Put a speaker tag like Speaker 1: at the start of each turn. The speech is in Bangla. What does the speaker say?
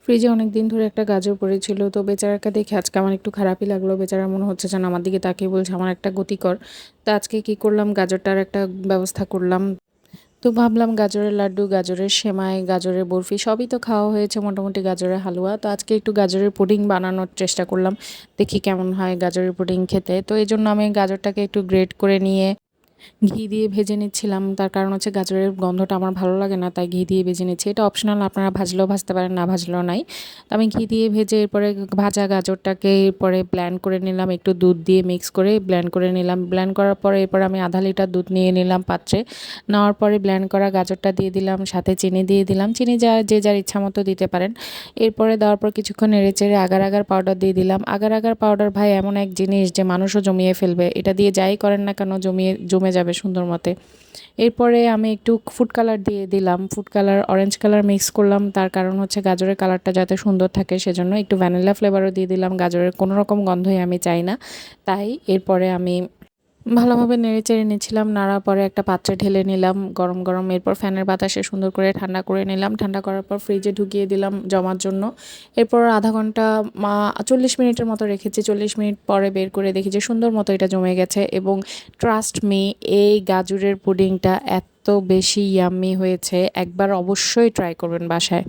Speaker 1: ফ্রিজে অনেক দিন ধরে একটা গাজর পড়েছিল, তো বেচারাকে দেখে আজকে আমার একটু খারাপই লাগলো। বেচারা মনে হচ্ছে যেন আমার দিকে তাকিয়ে বলছে আমার একটা গতি কর। তো আজকে কি করলাম, গাজরটার একটা ব্যবস্থা করলাম। তো ভাবলাম গাজরের লাড্ডু, গাজরের সেমাই, গাজরের বরফি সবই তো খাওয়া হয়েছে, মোটামুটি গাজরের হালুয়া। তো আজকে একটু গাজরের পুডিং বানানোর চেষ্টা করলাম, দেখি কেমন হয় গাজরের পুডিং খেতে। তো এই জন্য আমি গাজরটাকে একটু গ্রেট করে নিয়ে ঘি দিয়ে ভেজে নিচ্ছিলাম। তার কারণ হচ্ছে গাজরের গন্ধটা আমার ভালো লাগে না, তাই ঘি দিয়ে ভেজে নিচ্ছি। এটা অপশনাল, আপনারা ভাজলেও ভাজতে পারেন, না ভাজলেও নাই। তো আমি ঘি দিয়ে ভেজে এরপরে ভাজা গাজরটাকে এরপরে ব্লেন্ড করে নিলাম, একটু দুধ দিয়ে মিক্স করে ব্লেন্ড করে নিলাম। ব্লেন্ড করার পরে এরপরে আমি আধা লিটার দুধ নিয়ে নিলাম পাত্রে। নেওয়ার পরে ব্লেন্ড করা গাজরটা দিয়ে দিলাম, সাথে চিনি দিয়ে দিলাম। চিনি যে যার ইচ্ছা মতো দিতে পারেন। এরপরে দেওয়ার পর কিছুক্ষণ নেড়েচেড়ে আগার আগার পাউডার দিয়ে দিলাম। আগার আগার পাউডার ভাই এমন এক জিনিস যে মানুষও জমিয়ে ফেলবে, এটা দিয়ে যাই করেন না কেন জমে যাবে সুন্দর মতে। এরপরে আমি একটু ফুড কালার দিয়ে দিলাম, food colour orange colour mix করলাম। তার কারণ হচ্ছে গাজরের কালারটা যাতে সুন্দর থাকে, সেজন্য একটু ভ্যানিলা ফ্লেভারও দিয়ে দিলাম। গাজরের কোনো রকম গন্ধই আমি চাই না, তাই। এরপরে আমি ভালোভাবে নেড়েচেড়ে নিচ্ছিলাম, নাড়ার পরে একটা পাত্রে ঢেলে নিলাম গরম গরম। এরপর ফ্যানের বাতাসে সুন্দর করে ঠান্ডা করে নিলাম। ঠান্ডা করার পর ফ্রিজে ঢুকিয়ে দিলাম জমার জন্য। এরপর আধা ঘন্টা 40 মিনিটের মতো রেখেছি। 40 মিনিট পরে বের করে দেখি যে সুন্দর মতো এটা জমে গেছে। এবং ট্রাস্ট মি, এই গাজরের পুডিংটা এত বেশি ইয়াম্মি হয়েছে, একবার অবশ্যই ট্রাই করবেন বাসায়।